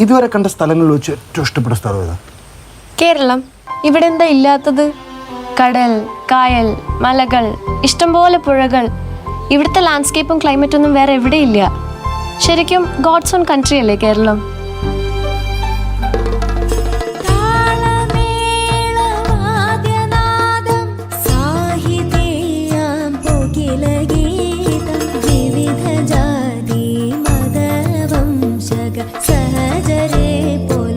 ഇതുവരെ കണ്ട സ്ഥലങ്ങളിൽ വെച്ച് ഏറ്റവും ഇഷ്ടപ്പെട്ട സ്ഥലം ഏതാ? കേരളം. ഇവിടെ എന്താ ഇല്ലാത്തത്? കടൽ, കായൽ, മലകൾ, ഇഷ്ടംപോലെ പുഴകൾ. ഇവിടുത്തെ ലാൻഡ്സ്കേപ്പും ക്ലൈമറ്റൊന്നും വേറെ എവിടെയില്ല. ശരിക്കും ഗോഡ്സ് ഓൺ കൺട്രി അല്ലേ കേരളം? സഹജരേ പോലെ